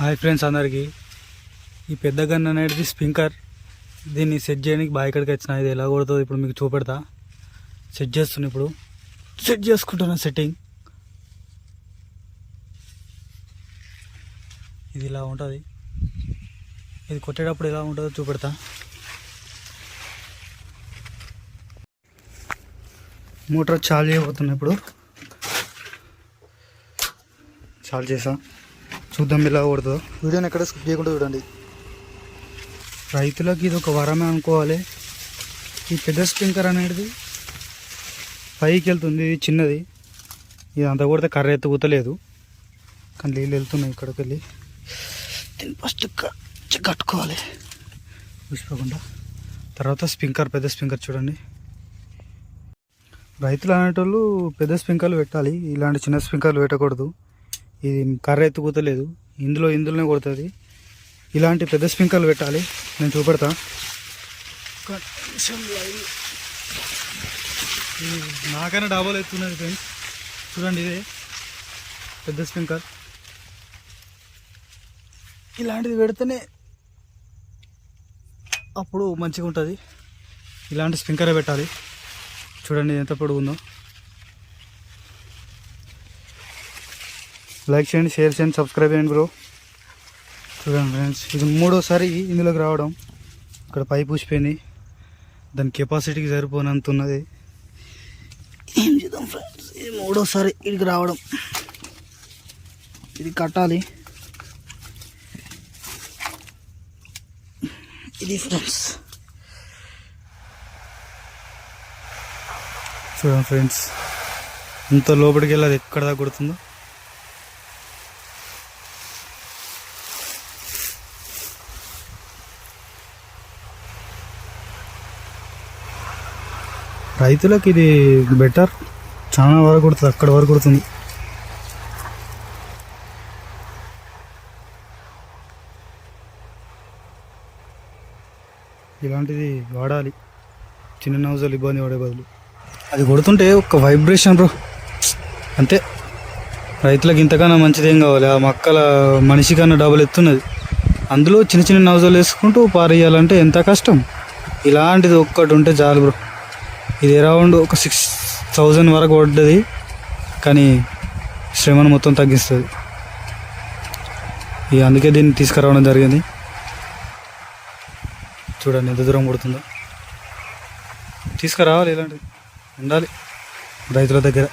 Hi friends అందరికీ. ఈ పెద్ద గన్ అనేది స్ప్రింకర్. దీన్ని సెట్ చేయడానికి బాయ్ ఇక్కడికి వచ్చిన. ఇది ఎలా కొడుతుందో ఇప్పుడు మీకు చూపెడతా. సెట్ చేస్తున్నా, ఇప్పుడు సెట్ చేసుకుంటున్నా. సెట్టింగ్ ఇది ఇలా ఉంటుంది. ఇది కొట్టేటప్పుడు ఎలా ఉంటుందో చూపెడతా. మోటార్ చాలు చేయబోతున్నా. ఇప్పుడు చాలు చేసా, చూద్దాం ఎలా కొడుతుందో. వీడియోని ఎక్కడ స్కిప్ చేయకుండా చూడండి. రైతులకు ఇది ఒక వరమే అనుకోవాలి. ఈ పెద్ద స్ప్రింకర్ అనేది పైకి వెళ్తుంది, ఇది చిన్నది. ఇది అంతా కొడితే కర్ర ఎత్తుకుతలేదు, కానీ నీళ్ళు వెళ్తున్నాయి ఇక్కడికి వెళ్ళి. దీన్ని ఫస్ట్ కట్టుకోవాలి చూసుకోకుండా. తర్వాత స్ప్రింకర్, పెద్ద స్ప్రింకర్ చూడండి. రైతులు అనేటోళ్ళు పెద్ద స్ప్రింకర్లు పెట్టాలి, ఇలాంటి చిన్న స్ప్రింకర్లు పెట్టకూడదు. ఇది కర్ర ఎత్తుకుతలేదు, ఇందులోనే కొడుతుంది. ఇలాంటి పెద్ద స్ప్రింకర్లు పెట్టాలి. నేను చూపెడతా. నాకైనా డబల్ ఎత్తున్నది ఫ్రెండ్స్, చూడండి. ఇదే పెద్ద స్ప్రింకర్. ఇలాంటిది పెడితేనే అప్పుడు మంచిగా ఉంటుంది. ఇలాంటి స్ప్రింకరే పెట్టాలి. చూడండి ఎంత పొడుగుందో. లైక్ చేయండి, షేర్ చేయండి, సబ్స్క్రైబ్ చేయండి బ్రో. చూడండి ఫ్రెండ్స్, ఇది మూడోసారి ఇందులోకి రావడం. ఇక్కడ పైప్ పూసిపోయింది, దాని కెపాసిటీకి సరిపోనంత ఉన్నది. ఏం చేద్దాం ఫ్రెండ్స్, ఇది మూడోసారి ఇక్కడికి రావడం. ఇది కట్టాలి. ఇది ఫ్రెండ్స్ చూడండి ఫ్రెండ్స్, ఇంత లోపలికి వెళ్ళి అది ఎక్కడ దాకా కొడుతుందో. రైతులకు ఇది బెటర్, చాలా వరకు కొడుతుంది, అక్కడ వరకు కొడుతుంది. ఇలాంటిది వాడాలి, చిన్న నౌజలు ఇబ్బంది పడే బదులు. అది కొడుతుంటే ఒక వైబ్రేషన్ బ్రో, అంతే. రైతులకు ఇంతకన్నా మంచిది ఏం కావాలి. ఆ మొక్కల మనిషి కన్నా డబుల్ ఎత్తున్నది. అందులో చిన్న చిన్న నౌజలు వేసుకుంటూ పారేయాలంటే ఎంత కష్టం. ఇలాంటిది ఒక్కటి ఉంటే చాలు బ్రో. ఇది అరౌండ్ ఒక 6,000 వరకు పడ్డది, కానీ శ్రమను మొత్తం తగ్గిస్తుంది. అందుకే దీన్ని తీసుకురావడం జరిగింది. చూడండి ఎంత దూరం కొడుతుందో. తీసుకురావాలి, ఇలాంటిది ఉండాలి రైతుల దగ్గర.